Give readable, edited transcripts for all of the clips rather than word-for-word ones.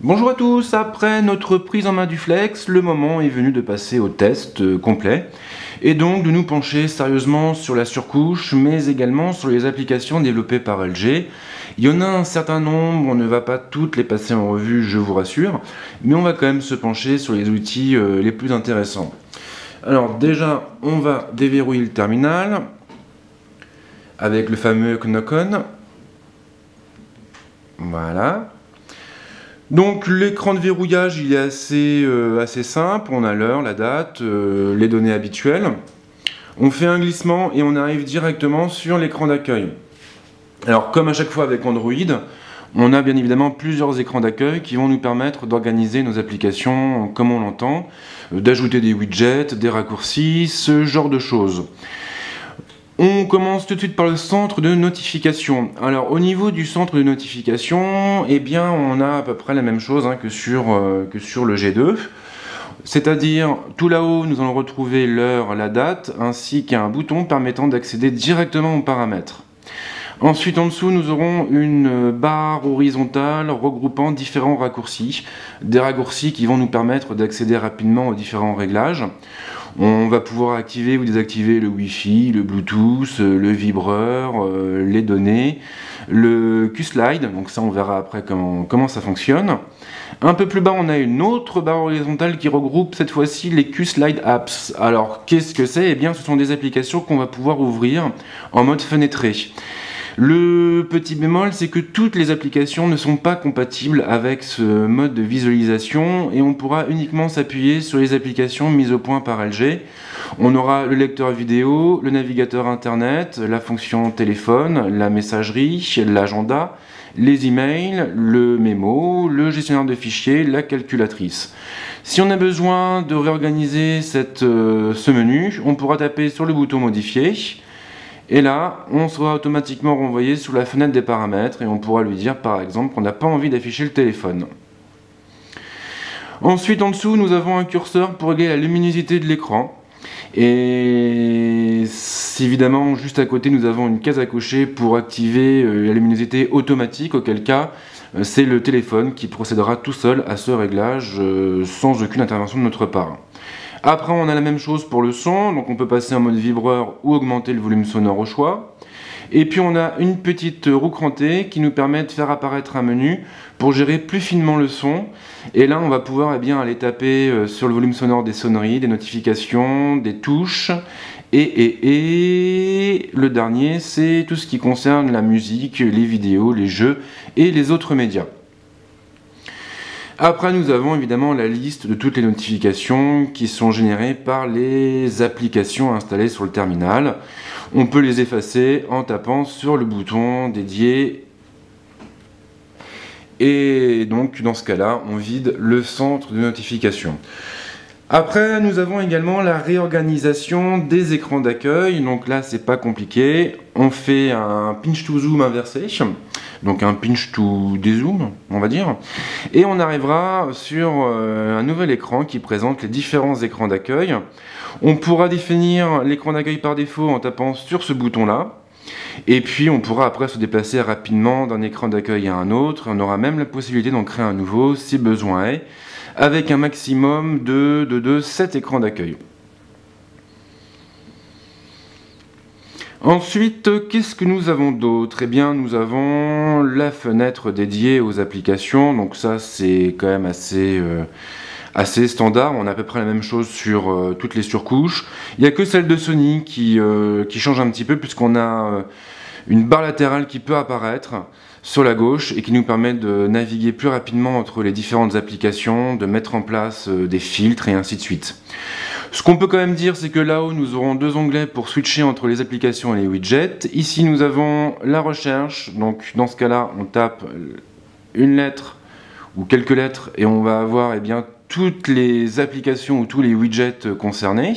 Bonjour à tous, après notre prise en main du Flex, le moment est venu de passer au test complet et donc de nous pencher sérieusement sur la surcouche mais également sur les applications développées par LG. Il y en a un certain nombre, on ne va pas toutes les passer en revue, je vous rassure, mais on va quand même se pencher sur les outils les plus intéressants. Alors déjà, on va déverrouiller le terminal avec le fameux Knock-on. Voilà. Donc l'écran de verrouillage il est assez simple, on a l'heure, la date, les données habituelles. On fait un glissement et on arrive directement sur l'écran d'accueil. Alors comme à chaque fois avec Android, on a bien évidemment plusieurs écrans d'accueil qui vont nous permettre d'organiser nos applications comme on l'entend, d'ajouter des widgets, des raccourcis, ce genre de choses. On commence tout de suite par le centre de notification. Alors au niveau du centre de notification, eh bien on a à peu près la même chose que sur le G2. C'est-à-dire tout là-haut nous allons retrouver l'heure, la date, ainsi qu'un bouton permettant d'accéder directement aux paramètres. Ensuite en dessous nous aurons une barre horizontale regroupant différents raccourcis. Des raccourcis qui vont nous permettre d'accéder rapidement aux différents réglages. On va pouvoir activer ou désactiver le Wi-Fi, le Bluetooth, le vibreur, les données, le Q-Slide, donc ça on verra après comment ça fonctionne. Un peu plus bas on a une autre barre horizontale qui regroupe cette fois-ci les Q-Slide Apps. Alors qu'est-ce que c'est? Eh bien ce sont des applications qu'on va pouvoir ouvrir en mode fenêtré. Le petit bémol, c'est que toutes les applications ne sont pas compatibles avec ce mode de visualisation et on pourra uniquement s'appuyer sur les applications mises au point par LG. On aura le lecteur vidéo, le navigateur internet, la fonction téléphone, la messagerie, l'agenda, les emails, le mémo, le gestionnaire de fichiers, la calculatrice. Si on a besoin de réorganiser ce menu, on pourra taper sur le bouton modifier. Et là, on sera automatiquement renvoyé sous la fenêtre des paramètres et on pourra lui dire par exemple qu'on n'a pas envie d'afficher le téléphone. Ensuite, en dessous, nous avons un curseur pour régler la luminosité de l'écran. Et évidemment, juste à côté, nous avons une case à cocher pour activer la luminosité automatique, auquel cas, c'est le téléphone qui procédera tout seul à ce réglage sans aucune intervention de notre part. Après on a la même chose pour le son, donc on peut passer en mode vibreur ou augmenter le volume sonore au choix. Et puis on a une petite roue crantée qui nous permet de faire apparaître un menu pour gérer plus finement le son. Et là on va pouvoir aller taper sur le volume sonore des sonneries, des notifications, des touches. Et le dernier c'est tout ce qui concerne la musique, les vidéos, les jeux et les autres médias. Après, nous avons évidemment la liste de toutes les notifications qui sont générées par les applications installées sur le terminal. On peut les effacer en tapant sur le bouton dédié. Et donc, dans ce cas-là, on vide le centre de notification. Après, nous avons également la réorganisation des écrans d'accueil. Donc là, c'est pas compliqué. On fait un pinch to zoom inversé. Donc un pinch to dézoom, on va dire. Et on arrivera sur un nouvel écran qui présente les différents écrans d'accueil. On pourra définir l'écran d'accueil par défaut en tapant sur ce bouton-là. Et puis on pourra après se déplacer rapidement d'un écran d'accueil à un autre. On aura même la possibilité d'en créer un nouveau si besoin est, avec un maximum de 7 écrans d'accueil. Ensuite, qu'est-ce que nous avons d'autre? Eh bien, nous avons la fenêtre dédiée aux applications. Donc ça, c'est quand même assez standard. On a à peu près la même chose sur toutes les surcouches. Il n'y a que celle de Sony qui change un petit peu puisqu'on a une barre latérale qui peut apparaître sur la gauche et qui nous permet de naviguer plus rapidement entre les différentes applications, de mettre en place des filtres et ainsi de suite. Ce qu'on peut quand même dire, c'est que là-haut, nous aurons deux onglets pour switcher entre les applications et les widgets. Ici, nous avons la recherche. Donc, dans ce cas-là, on tape une lettre ou quelques lettres et on va avoir toutes les applications ou tous les widgets concernés.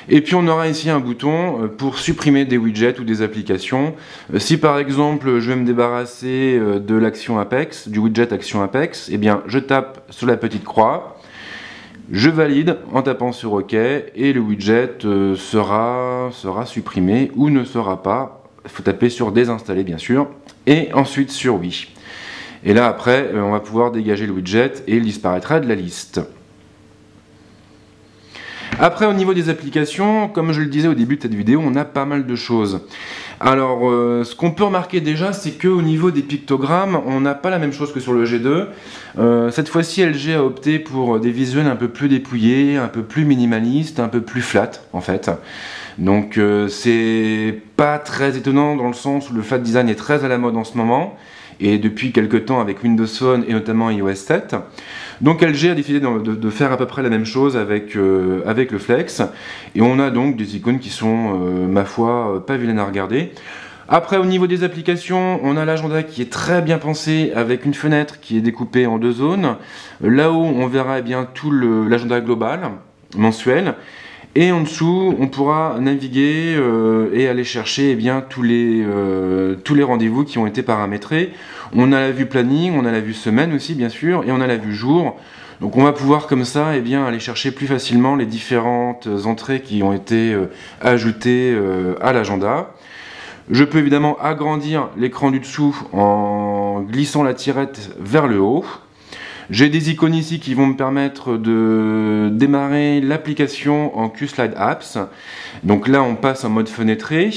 Et puis on aura ici un bouton pour supprimer des widgets ou des applications. Si par exemple je vais me débarrasser de l'action Apex, du widget action Apex, eh bien je tape sur la petite croix, je valide en tapant sur OK et le widget sera supprimé ou ne sera pas. Il faut taper sur désinstaller bien sûr et ensuite sur oui. Et là après, on va pouvoir dégager le widget et il disparaîtra de la liste. Après, au niveau des applications, comme je le disais au début de cette vidéo, on a pas mal de choses. Alors, ce qu'on peut remarquer déjà, c'est qu'au niveau des pictogrammes, on n'a pas la même chose que sur le G2. Cette fois-ci, LG a opté pour des visuels un peu plus dépouillés, un peu plus minimalistes, un peu plus flat, en fait. Donc, c'est pas très étonnant dans le sens où le flat design est très à la mode en ce moment, et depuis quelques temps avec Windows Phone et notamment iOS 7. Donc LG a décidé de faire à peu près la même chose avec le Flex, et on a donc des icônes qui sont, ma foi, pas vilaines à regarder. Après, au niveau des applications, on a l'agenda qui est très bien pensé avec une fenêtre qui est découpée en 2 zones. Là-haut, on verra bien tout l'agenda global, mensuel. Et en dessous, on pourra naviguer et aller chercher eh bien, tous les rendez-vous qui ont été paramétrés. On a la vue planning, on a la vue semaine aussi bien sûr, et on a la vue jour. Donc on va pouvoir comme ça eh bien, aller chercher plus facilement les différentes entrées qui ont été ajoutées à l'agenda. Je peux évidemment agrandir l'écran du dessous en glissant la tirette vers le haut. J'ai des icônes ici qui vont me permettre de démarrer l'application en QSlide Apps. Donc là, on passe en mode fenêtré.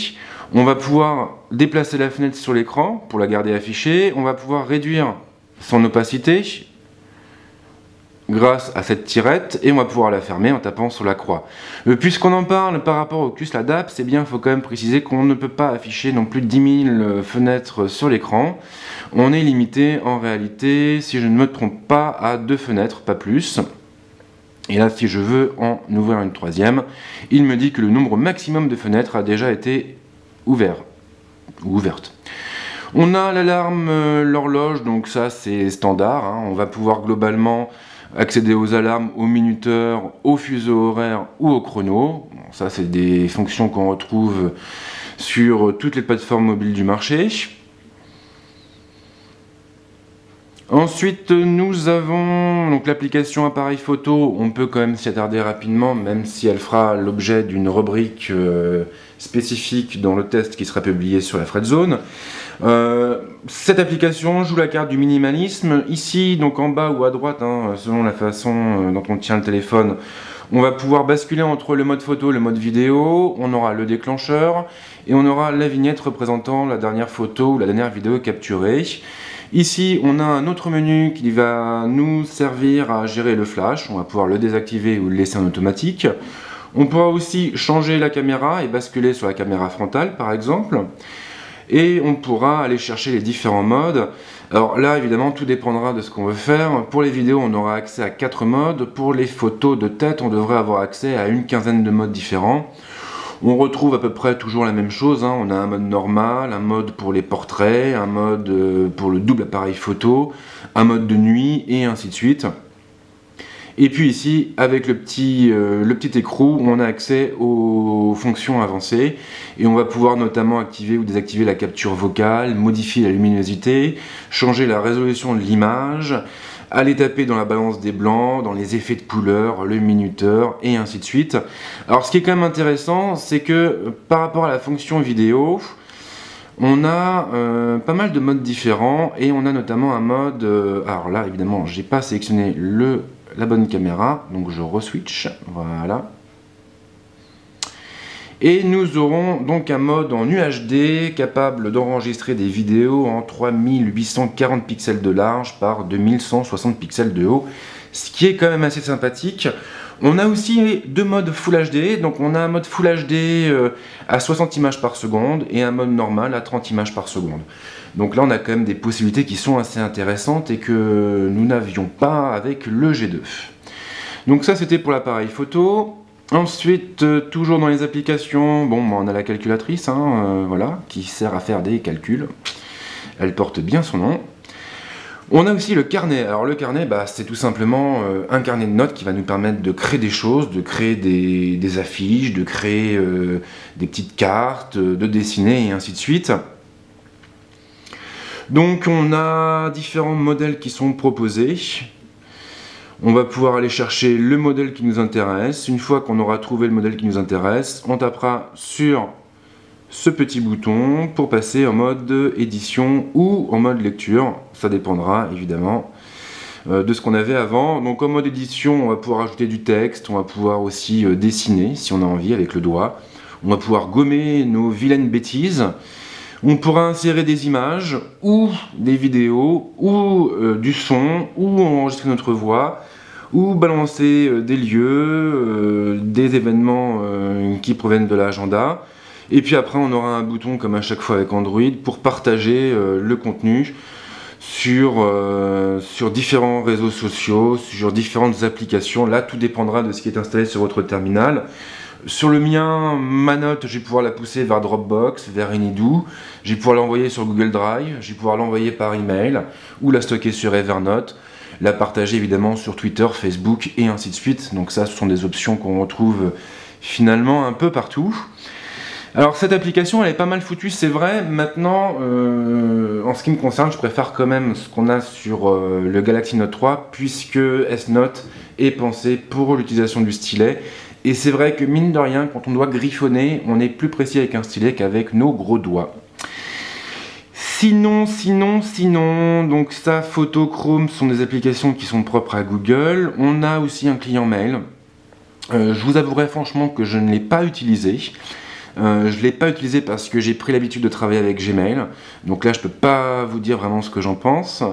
On va pouvoir déplacer la fenêtre sur l'écran pour la garder affichée. On va pouvoir réduire son opacité grâce à cette tirette et on va pouvoir la fermer en tapant sur la croix. Puisqu'on en parle par rapport au QSlide Apps, eh bien, il faut quand même préciser qu'on ne peut pas afficher non plus de 10 000 fenêtres sur l'écran. On est limité en réalité, si je ne me trompe pas, à 2 fenêtres, pas plus. Et là, si je veux en ouvrir une 3e, il me dit que le nombre maximum de fenêtres a déjà été ouvert ou ouverte. On a l'alarme, l'horloge, donc ça c'est standard, hein. On va pouvoir globalement accéder aux alarmes, aux minuteurs, aux fuseaux horaires ou au chrono. Bon, ça c'est des fonctions qu'on retrouve sur toutes les plateformes mobiles du marché. Ensuite, nous avons donc l'application appareil photo. On peut quand même s'y attarder rapidement, même si elle fera l'objet d'une rubrique spécifique dans le test qui sera publié sur la Fredzone. Cette application joue la carte du minimalisme. Ici, donc en bas ou à droite, hein, selon la façon dont on tient le téléphone, on va pouvoir basculer entre le mode photo et le mode vidéo. On aura le déclencheur et on aura la vignette représentant la dernière photo ou la dernière vidéo capturée. Ici, on a un autre menu qui va nous servir à gérer le flash. On va pouvoir le désactiver ou le laisser en automatique. On pourra aussi changer la caméra et basculer sur la caméra frontale, par exemple. Et on pourra aller chercher les différents modes. Alors là, évidemment, tout dépendra de ce qu'on veut faire. Pour les vidéos, on aura accès à 4 modes. Pour les photos de tête, on devrait avoir accès à une quinzaine de modes différents. On retrouve à peu près toujours la même chose, hein. On a un mode normal, un mode pour les portraits, un mode pour le double appareil photo, un mode de nuit et ainsi de suite. Et puis ici, avec le petit écrou, on a accès aux fonctions avancées et on va pouvoir notamment activer ou désactiver la capture vocale, modifier la luminosité, changer la résolution de l'image, aller taper dans la balance des blancs, dans les effets de couleur, le minuteur et ainsi de suite. Alors ce qui est quand même intéressant, c'est que par rapport à la fonction vidéo, on a pas mal de modes différents et on a notamment un mode, alors là évidemment j'ai pas sélectionné la bonne caméra, donc je re-switch, voilà. Et nous aurons donc un mode en UHD capable d'enregistrer des vidéos en 3840 pixels de large par 2160 pixels de haut, ce qui est quand même assez sympathique. On a aussi 2 modes Full HD, donc on a un mode Full HD à 60 images par seconde et un mode normal à 30 images par seconde. Donc là on a quand même des possibilités qui sont assez intéressantes et que nous n'avions pas avec le G2. Donc ça c'était pour l'appareil photo. Ensuite, toujours dans les applications, bon, on a la calculatrice, hein, voilà, qui sert à faire des calculs. Elle porte bien son nom. On a aussi le carnet. Alors le carnet, bah, c'est tout simplement un carnet de notes qui va nous permettre de créer des choses, de créer des affiches, de créer des petites cartes, de dessiner et ainsi de suite. Donc on a différents modèles qui sont proposés. On va pouvoir aller chercher le modèle qui nous intéresse. Une fois qu'on aura trouvé le modèle qui nous intéresse, on tapera sur ce petit bouton pour passer en mode édition ou en mode lecture. Ça dépendra évidemment de ce qu'on avait avant. Donc en mode édition, on va pouvoir ajouter du texte, on va pouvoir aussi dessiner si on a envie avec le doigt. On va pouvoir gommer nos vilaines bêtises. On pourra insérer des images ou des vidéos ou du son ou enregistrer notre voix ou balancer des lieux, des événements qui proviennent de l'agenda. Et puis après on aura un bouton comme à chaque fois avec Android pour partager le contenu sur différents réseaux sociaux, sur différentes applications. Là tout dépendra de ce qui est installé sur votre terminal. Sur le mien, ma note, je vais pouvoir la pousser vers Dropbox, vers Anydo. Je vais pouvoir l'envoyer sur Google Drive, je vais pouvoir l'envoyer par email ou la stocker sur Evernote, la partager évidemment sur Twitter, Facebook et ainsi de suite. Donc ça, ce sont des options qu'on retrouve finalement un peu partout. Alors cette application, elle est pas mal foutue, c'est vrai. Maintenant, en ce qui me concerne, je préfère quand même ce qu'on a sur le Galaxy Note 3, puisque S-Note est pensé pour l'utilisation du stylet. Et c'est vrai que mine de rien, quand on doit griffonner, on est plus précis avec un stylet qu'avec nos gros doigts. Sinon, donc ça, Photo, Chrome sont des applications qui sont propres à Google. On a aussi un client mail. Je vous avouerai franchement que je ne l'ai pas utilisé. Je ne l'ai pas utilisé parce que j'ai pris l'habitude de travailler avec Gmail. Donc là, je ne peux pas vous dire vraiment ce que j'en pense.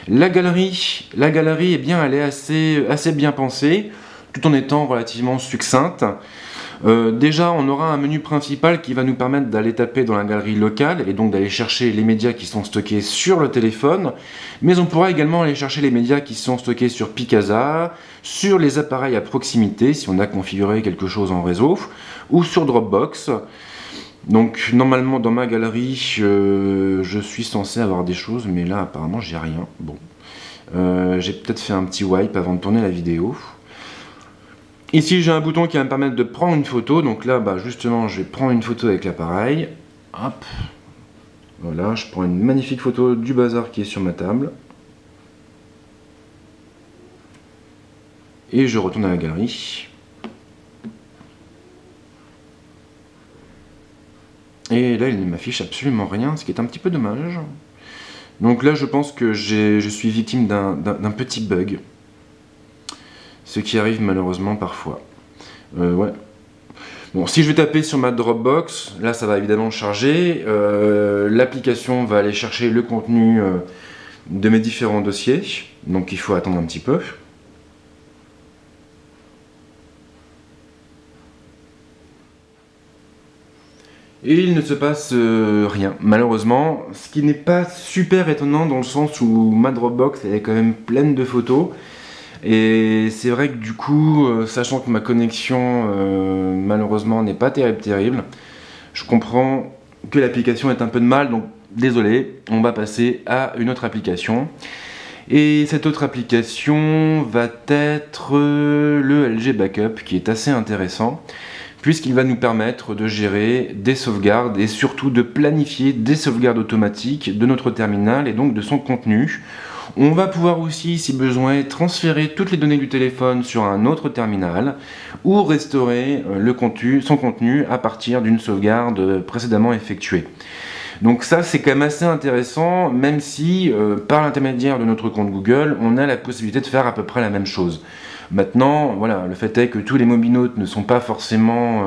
La galerie, eh bien, elle est assez bien pensée, tout en étant relativement succincte. Déjà, on aura un menu principal qui va nous permettre d'aller taper dans la galerie locale et donc d'aller chercher les médias qui sont stockés sur le téléphone, mais on pourra également aller chercher les médias qui sont stockés sur Picasa, sur les appareils à proximité si on a configuré quelque chose en réseau, ou sur Dropbox. Donc normalement dans ma galerie, je suis censé avoir des choses, mais là apparemment j'ai rien. Bon, j'ai peut-être fait un petit wipe avant de tourner la vidéo. Ici j'ai un bouton qui va me permettre de prendre une photo, donc là justement je vais prendre une photo avec l'appareil. Hop, voilà, je prends une magnifique photo du bazar qui est sur ma table. Et je retourne à la galerie. Et là il ne m'affiche absolument rien, ce qui est un petit peu dommage. Donc là je pense que je suis victime d'un petit bug. Ce qui arrive malheureusement parfois. Ouais. Bon, si je vais taper sur ma Dropbox, là ça va évidemment charger. L'application va aller chercher le contenu de mes différents dossiers. Donc il faut attendre un petit peu. Et il ne se passe rien, malheureusement. Ce qui n'est pas super étonnant dans le sens où ma Dropbox elle est quand même pleine de photos. Et c'est vrai que du coup, sachant que ma connexion malheureusement n'est pas terrible, je comprends que l'application est un peu de mal, donc désolé, on va passer à une autre application. Et cette autre application va être le LG Backup, qui est assez intéressant, puisqu'il va nous permettre de gérer des sauvegardes et surtout de planifier des sauvegardes automatiques de notre terminal et donc de son contenu. On va pouvoir aussi, si besoin, transférer toutes les données du téléphone sur un autre terminal ou restaurer son contenu à partir d'une sauvegarde précédemment effectuée. Donc ça, c'est quand même assez intéressant, même si, par l'intermédiaire de notre compte Google, on a la possibilité de faire à peu près la même chose. Maintenant, voilà, le fait est que tous les mobinautes ne sont pas forcément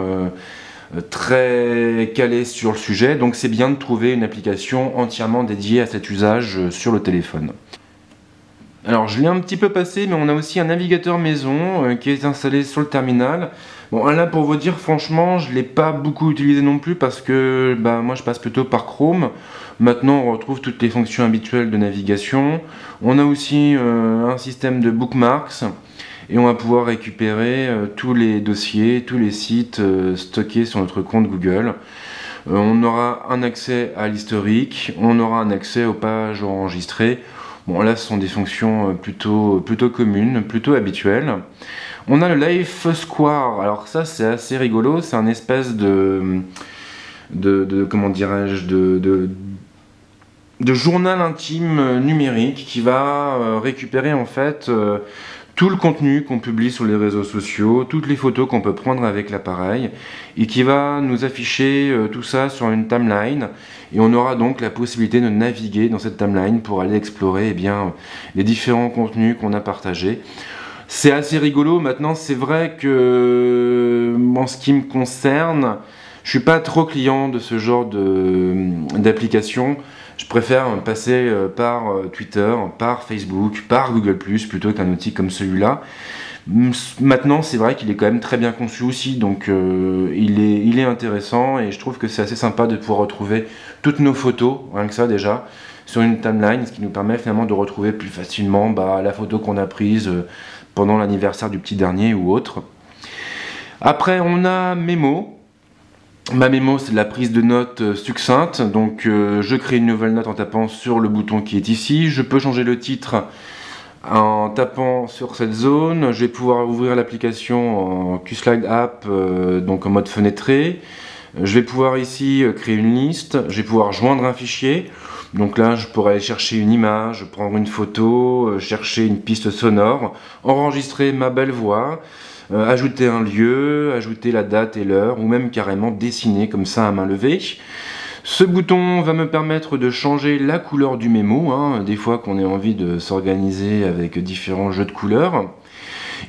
très calés sur le sujet, donc c'est bien de trouver une application entièrement dédiée à cet usage sur le téléphone. Alors je l'ai un petit peu passé, mais on a aussi un navigateur maison qui est installé sur le terminal. Bon là pour vous dire franchement je ne l'ai pas beaucoup utilisé non plus parce que moi je passe plutôt par Chrome. Maintenant on retrouve toutes les fonctions habituelles de navigation. On a aussi un système de bookmarks et on va pouvoir récupérer tous les dossiers, tous les sites stockés sur notre compte Google. On aura un accès à l'historique, on aura un accès aux pages enregistrées. Bon là ce sont des fonctions plutôt communes, plutôt habituelles. On a le Life Square, alors ça c'est assez rigolo, c'est un espèce comment dirais-je, de journal intime numérique qui va récupérer en fait tout le contenu qu'on publie sur les réseaux sociaux, toutes les photos qu'on peut prendre avec l'appareil, et qui va nous afficher tout ça sur une timeline, et on aura donc la possibilité de naviguer dans cette timeline pour aller explorer les différents contenus qu'on a partagés. C'est assez rigolo. Maintenant, c'est vrai que en ce qui me concerne, je suis pas trop client de ce genre d'application. Je préfère passer par Twitter, par Facebook, par Google+, plutôt qu'un outil comme celui-là. Maintenant, c'est vrai qu'il est quand même très bien conçu aussi, donc il est intéressant, et je trouve que c'est assez sympa de pouvoir retrouver toutes nos photos, rien que ça déjà, sur une timeline, ce qui nous permet finalement de retrouver plus facilement la photo qu'on a prise pendant l'anniversaire du petit dernier ou autre. Après, on a Memo. Ma mémo, c'est de la prise de notes succincte, donc je crée une nouvelle note en tapant sur le bouton qui est ici. Je peux changer le titre en tapant sur cette zone. Je vais pouvoir ouvrir l'application en QSlide App, donc en mode fenêtré. Je vais pouvoir ici créer une liste. Je vais pouvoir joindre un fichier. Donc là, je pourrais aller chercher une image, prendre une photo, chercher une piste sonore, enregistrer ma belle voix, ajouter un lieu, ajouter la date et l'heure, ou même carrément dessiner comme ça à main levée. Ce bouton va me permettre de changer la couleur du mémo, des fois qu'on ait envie de s'organiser avec différents jeux de couleurs.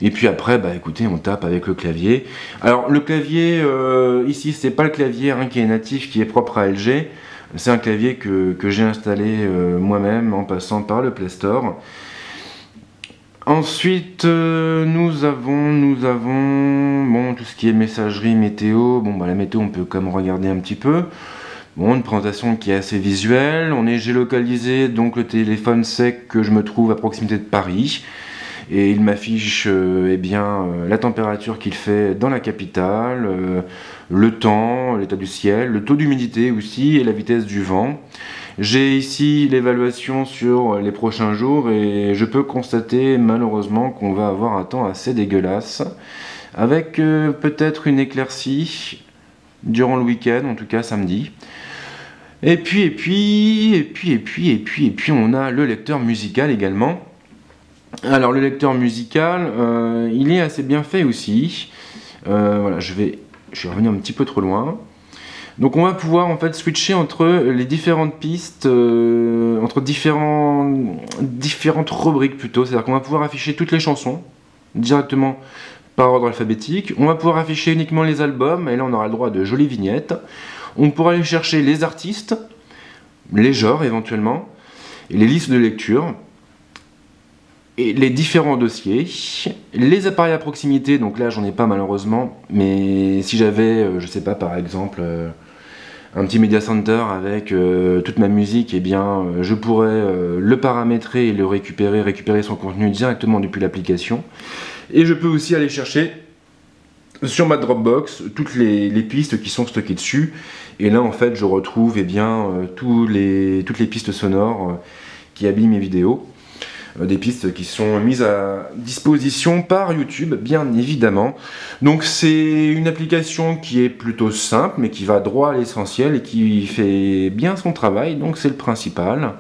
Et puis après, écoutez, on tape avec le clavier. Alors le clavier, ici, c'est pas le clavier qui est natif, qui est propre à LG. C'est un clavier que j'ai installé moi-même en passant par le Play Store. Ensuite, nous avons tout ce qui est messagerie, météo. La météo, on peut quand même regarder un petit peu. Une présentation qui est assez visuelle. On est géolocalisé, donc le téléphone sait que je me trouve à proximité de Paris. Et il m'affiche la température qu'il fait dans la capitale, le temps, l'état du ciel, le taux d'humidité aussi et la vitesse du vent. J'ai ici l'évaluation sur les prochains jours, et je peux constater malheureusement qu'on va avoir un temps assez dégueulasse, avec peut-être une éclaircie durant le week-end, en tout cas samedi. Et puis on a le lecteur musical également. Alors le lecteur musical, il est assez bien fait aussi. Voilà, je vais revenir un petit peu trop loin. Donc on va pouvoir en fait switcher entre les différentes pistes, entre différentes rubriques plutôt. C'est-à-dire qu'on va pouvoir afficher toutes les chansons directement par ordre alphabétique. On va pouvoir afficher uniquement les albums, et là on aura le droit de jolies vignettes. On pourra aller chercher les artistes, les genres éventuellement, et les listes de lecture, et les différents dossiers, les appareils à proximité. Donc là j'en ai pas malheureusement, mais si j'avais, je sais pas, par exemple un petit media center avec toute ma musique, je pourrais le paramétrer et le récupérer son contenu directement depuis l'application. Et je peux aussi aller chercher sur ma Dropbox toutes les pistes qui sont stockées dessus, et là en fait je retrouve toutes les pistes sonores qui habillent mes vidéos, des pistes qui sont mises à disposition par YouTube bien évidemment. Donc c'est une application qui est plutôt simple mais qui va droit à l'essentiel et qui fait bien son travail, donc c'est le principal.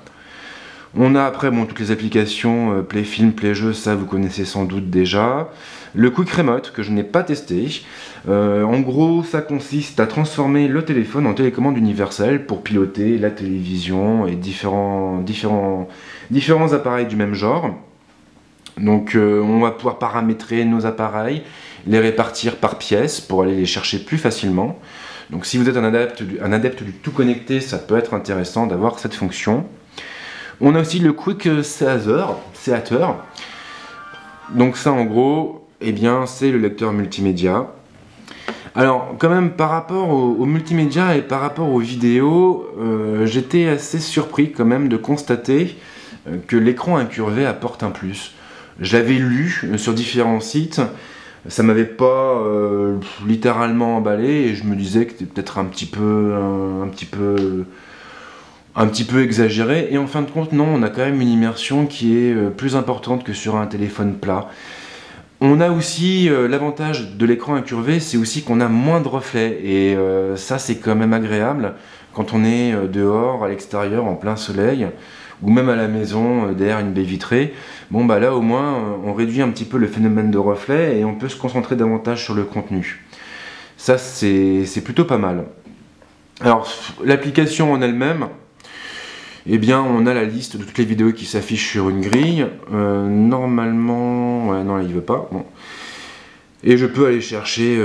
On a après toutes les applications Play Film, Play Jeux, ça vous connaissez sans doute déjà. Le Quick Remote que je n'ai pas testé. En gros, ça consiste à transformer le téléphone en télécommande universelle pour piloter la télévision et différents appareils du même genre. Donc on va pouvoir paramétrer nos appareils, les répartir par pièce pour aller les chercher plus facilement. Donc si vous êtes un adepte du tout connecté, ça peut être intéressant d'avoir cette fonction. On a aussi le Quick Theater. Donc ça en gros, c'est le lecteur multimédia. Alors quand même par rapport au multimédia et par rapport aux vidéos, j'étais assez surpris quand même de constater que l'écran incurvé apporte un plus. Je l'avais lu sur différents sites, ça m'avait pas littéralement emballé, et je me disais que c'était peut-être un petit peu exagéré, et en fin de compte non, on a quand même une immersion qui est plus importante que sur un téléphone plat. On a aussi l'avantage de l'écran incurvé, c'est aussi qu'on a moins de reflets, et ça c'est quand même agréable quand on est dehors, à l'extérieur, en plein soleil, ou même à la maison, derrière une baie vitrée. Bon bah là au moins on réduit un petit peu le phénomène de reflet et on peut se concentrer davantage sur le contenu. Ça c'est plutôt pas mal. Alors l'application en elle-même, eh bien on a la liste de toutes les vidéos qui s'affichent sur une grille. Normalement, ouais non là il veut pas. Bon. Et je peux aller chercher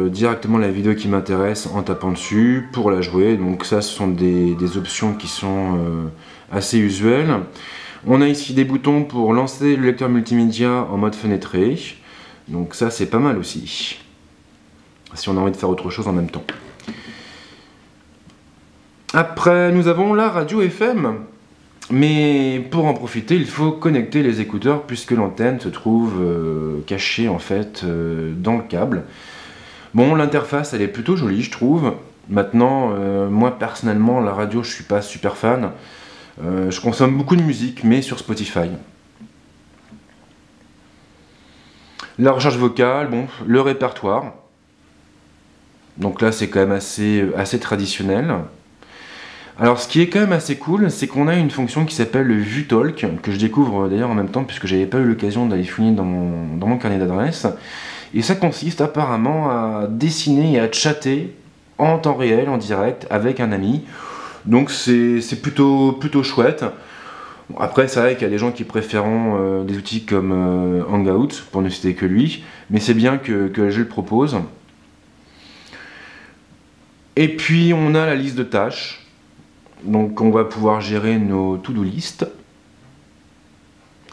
directement la vidéo qui m'intéresse en tapant dessus pour la jouer. Donc ça, ce sont des options qui sont assez usuelles. On a ici des boutons pour lancer le lecteur multimédia en mode fenêtré. Donc ça, c'est pas mal aussi. Si on a envie de faire autre chose en même temps. Après, nous avons la radio FM. Mais pour en profiter, il faut connecter les écouteurs puisque l'antenne se trouve cachée en fait dans le câble. Bon, l'interface elle est plutôt jolie je trouve. Maintenant, moi personnellement, la radio je suis pas super fan. Je consomme beaucoup de musique, mais sur Spotify. La recherche vocale, bon, le répertoire. Donc là c'est quand même assez traditionnel. Alors ce qui est quand même assez cool, c'est qu'on a une fonction qui s'appelle le VueTalk, que je découvre d'ailleurs en même temps puisque j'avais pas eu l'occasion d'aller fouiller dans mon carnet d'adresses. Et ça consiste apparemment à dessiner et à chatter en temps réel, en direct, avec un ami. Donc c'est plutôt chouette. Bon, après c'est vrai qu'il y a des gens qui préféreront des outils comme Hangout, pour ne citer que lui, mais c'est bien que je le propose. Et puis on a la liste de tâches. Donc on va pouvoir gérer nos to-do list,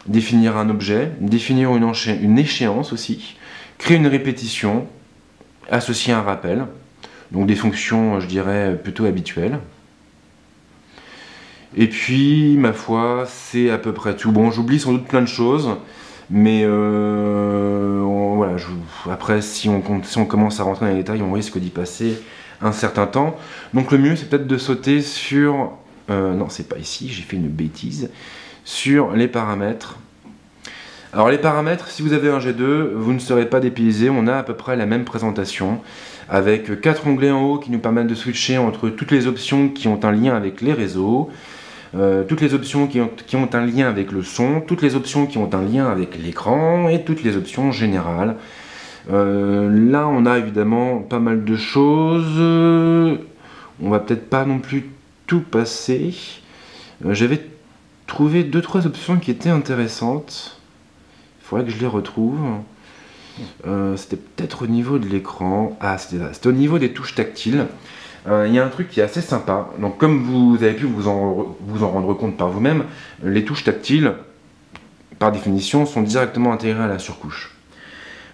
définir un objet, définir une échéance aussi, créer une répétition, associer un rappel, donc des fonctions je dirais plutôt habituelles. Et puis ma foi c'est à peu près tout. Bon j'oublie sans doute plein de choses, mais voilà, après si on commence à rentrer dans les détails on risque d'y passer un certain temps. Donc le mieux c'est peut-être de sauter sur non c'est pas ici, j'ai fait une bêtise, sur les paramètres. Alors les paramètres, si vous avez un G2 vous ne serez pas dépaysé, on a à peu près la même présentation avec 4 onglets en haut qui nous permettent de switcher entre toutes les options qui ont un lien avec les réseaux, toutes les options qui ont un lien avec le son, toutes les options qui ont un lien avec l'écran et toutes les options générales. Là on a évidemment pas mal de choses, on va peut-être pas non plus tout passer. J'avais trouvé 2-3 options qui étaient intéressantes, il faudrait que je les retrouve. C'était peut-être au niveau de l'écran, ah c'était au niveau des touches tactiles. Il y a un truc qui est assez sympa, donc comme vous avez pu vous en rendre compte par vous-même, les touches tactiles par définition sont directement intégrées à la surcouche.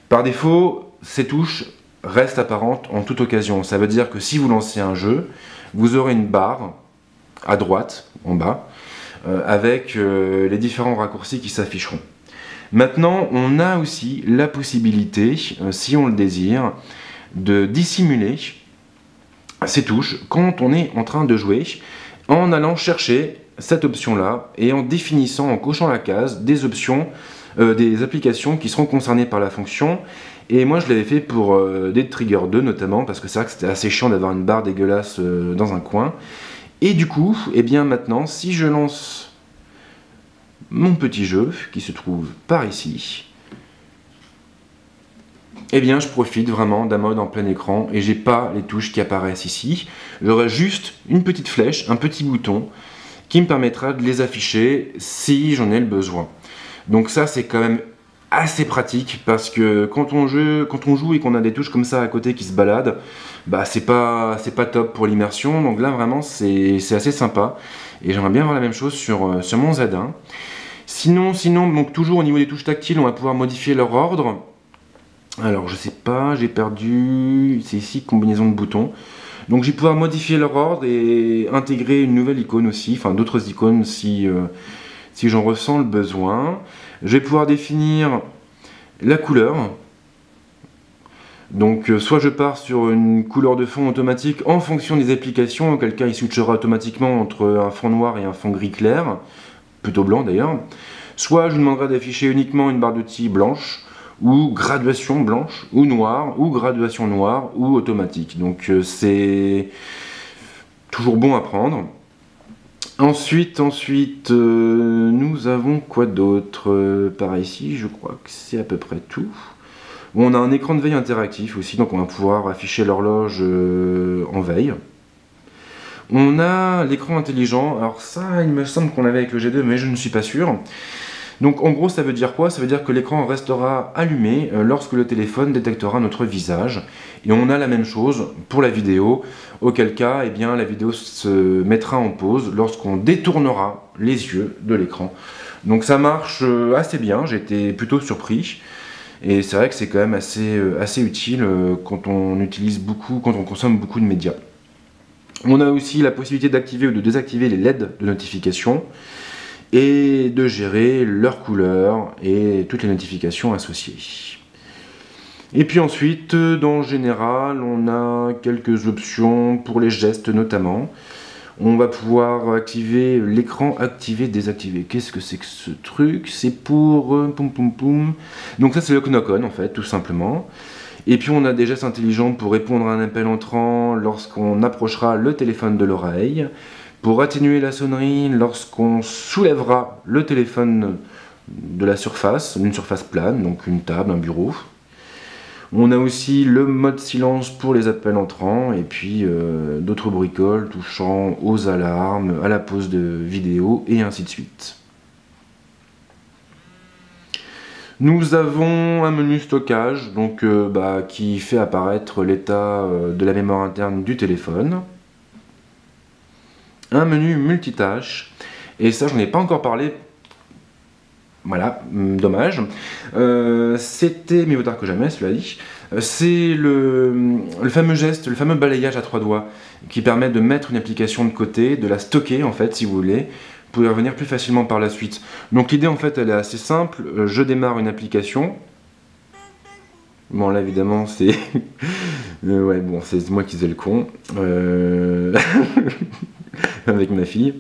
Par défaut, ces touches restent apparentes en toute occasion. Ça veut dire que si vous lancez un jeu, vous aurez une barre à droite, en bas, avec les différents raccourcis qui s'afficheront. Maintenant, on a aussi la possibilité, si on le désire, de dissimuler ces touches quand on est en train de jouer, en allant chercher cette option-là et en définissant, en cochant la case, des options, des applications qui seront concernées par la fonction. Et moi je l'avais fait pour des Trigger 2 notamment, parce que c'est vrai que c'était assez chiant d'avoir une barre dégueulasse dans un coin. Et du coup, et bien maintenant, si je lance mon petit jeu, qui se trouve par ici, et bien je profite vraiment d'un mode en plein écran, et j'ai pas les touches qui apparaissent ici. J'aurai juste une petite flèche, un petit bouton, qui me permettra de les afficher si j'en ai le besoin. Donc ça c'est quand même assez pratique parce que quand on joue et qu'on a des touches comme ça à côté qui se baladent, bah c'est pas top pour l'immersion. Donc là vraiment c'est assez sympa et j'aimerais bien avoir la même chose sur mon Z1. Sinon donc toujours au niveau des touches tactiles on va pouvoir modifier leur ordre. Alors je sais pas, j'ai perdu, c'est ici combinaison de boutons. Donc je vais pouvoir modifier leur ordre et intégrer une nouvelle icône aussi, enfin d'autres icônes si j'en ressens le besoin. Je vais pouvoir définir la couleur. Donc soit je pars sur une couleur de fond automatique en fonction des applications, auquel cas il switchera automatiquement entre un fond noir et un fond gris clair, plutôt blanc d'ailleurs. Soit je vous demanderai d'afficher uniquement une barre d'outils blanche, ou graduation blanche, ou noire, ou graduation noire, ou automatique. Donc c'est toujours bon à prendre. Ensuite, nous avons quoi d'autre par ici? Je crois que c'est à peu près tout. On a un écran de veille interactif aussi, donc on va pouvoir afficher l'horloge en veille. On a l'écran intelligent, alors ça il me semble qu'on l'avait avec le G2 mais je ne suis pas sûr. Donc en gros ça veut dire quoi? Ça veut dire que l'écran restera allumé lorsque le téléphone détectera notre visage. Et on a la même chose pour la vidéo, auquel cas eh bien, la vidéo se mettra en pause lorsqu'on détournera les yeux de l'écran. Donc ça marche assez bien, j'ai été plutôt surpris. Et c'est vrai que c'est quand même assez utile quand on utilise beaucoup, quand on consomme beaucoup de médias. On a aussi la possibilité d'activer ou de désactiver les LED de notification et de gérer leurs couleurs et toutes les notifications associées. Et puis ensuite, dans Général, on a quelques options pour les gestes notamment. On va pouvoir activer l'écran activer, désactiver. Qu'est-ce que c'est que ce truc? C'est pour... poum poum poum. Donc ça c'est le knock-on en fait, tout simplement. Et puis on a des gestes intelligents pour répondre à un appel entrant lorsqu'on approchera le téléphone de l'oreille, pour atténuer la sonnerie lorsqu'on soulèvera le téléphone de la surface, d'une surface plane, donc une table, un bureau. On a aussi le mode silence pour les appels entrants, et puis d'autres bricoles touchant aux alarmes, à la pause de vidéo, et ainsi de suite. Nous avons un menu stockage donc, qui fait apparaître l'état de la mémoire interne du téléphone. Un menu multitâche, et ça j'en ai pas encore parlé, voilà, dommage. C'était mieux vaut tard que jamais, cela dit. C'est le fameux geste, le fameux balayage à 3 doigts, qui permet de mettre une application de côté, de la stocker en fait si vous voulez, pour y revenir plus facilement par la suite. Donc l'idée en fait elle est assez simple, je démarre une application. Bon là évidemment c'est... ouais bon c'est moi qui faisais le con. Avec ma fille.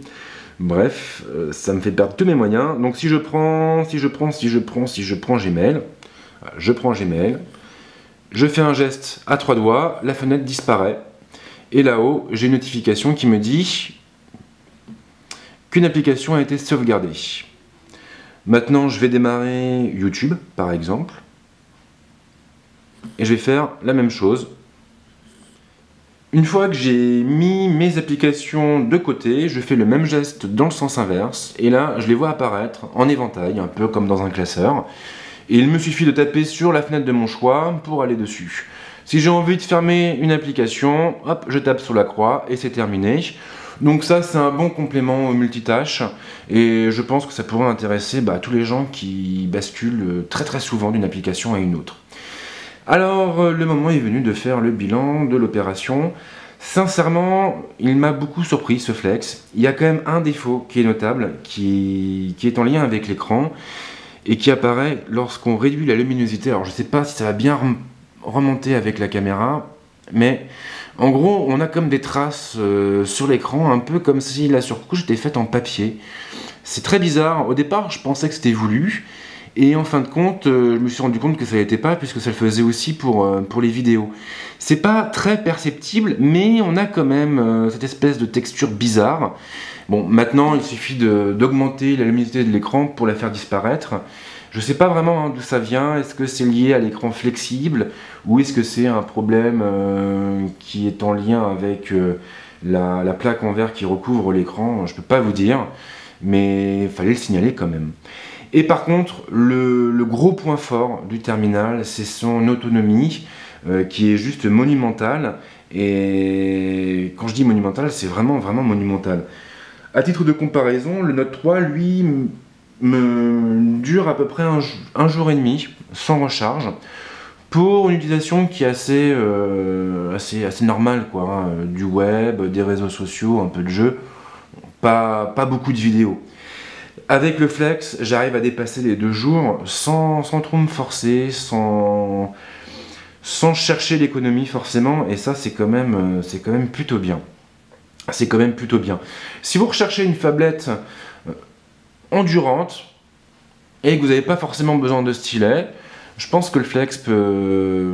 Bref, ça me fait perdre tous mes moyens. Donc si je prends Gmail, je prends Gmail, je fais un geste à 3 doigts, la fenêtre disparaît. Et là-haut, j'ai une notification qui me dit qu'une application a été sauvegardée. Maintenant, je vais démarrer YouTube, par exemple. Et je vais faire la même chose. Une fois que j'ai mis mes applications de côté, je fais le même geste dans le sens inverse. Et là, je les vois apparaître en éventail, un peu comme dans un classeur. Et il me suffit de taper sur la fenêtre de mon choix pour aller dessus. Si j'ai envie de fermer une application, hop, je tape sur la croix et c'est terminé. Donc ça, c'est un bon complément au multitâche. Et je pense que ça pourrait intéresser tous les gens qui basculent très souvent d'une application à une autre. Alors, le moment est venu de faire le bilan de l'opération. Sincèrement, il m'a beaucoup surpris ce Flex. Il y a quand même un défaut qui est notable, qui est en lien avec l'écran, et qui apparaît lorsqu'on réduit la luminosité. Alors je ne sais pas si ça va bien remonter avec la caméra, mais en gros, on a comme des traces sur l'écran, un peu comme si la surcouche était faite en papier. C'est très bizarre. Au départ, je pensais que c'était voulu. Et en fin de compte, je me suis rendu compte que ça l'était pas, puisque ça le faisait aussi pour les vidéos. C'est pas très perceptible, mais on a quand même cette espèce de texture bizarre. Bon, maintenant, il suffit d'augmenter la luminosité de l'écran pour la faire disparaître. Je sais pas vraiment d'où ça vient. Est-ce que c'est lié à l'écran flexible, ou est-ce que c'est un problème qui est en lien avec la plaque en verre qui recouvre l'écran? Je peux pas vous dire, mais il fallait le signaler quand même. Et par contre, le gros point fort du terminal, c'est son autonomie, qui est juste monumentale. Et quand je dis monumentale, c'est vraiment monumental. À titre de comparaison, le Note 3, lui, me dure à peu près un jour et demi, sans recharge, pour une utilisation qui est assez normale, quoi, hein, du web, des réseaux sociaux, un peu de jeu, pas beaucoup de vidéos. Avec le Flex, j'arrive à dépasser les 2 jours sans trop me forcer, sans chercher l'économie forcément, et ça c'est quand même plutôt bien. C'est quand même plutôt bien. Si vous recherchez une phablette endurante et que vous n'avez pas forcément besoin de stylet, je pense que le Flex peut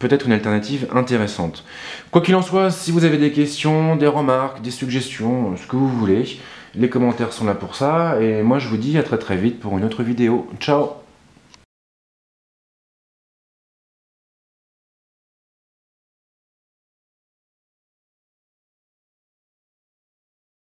être une alternative intéressante. Quoi qu'il en soit, si vous avez des questions, des remarques, des suggestions, ce que vous voulez, Les commentaires sont là pour ça. Et moi, je vous dis à très très vite pour une autre vidéo. Ciao!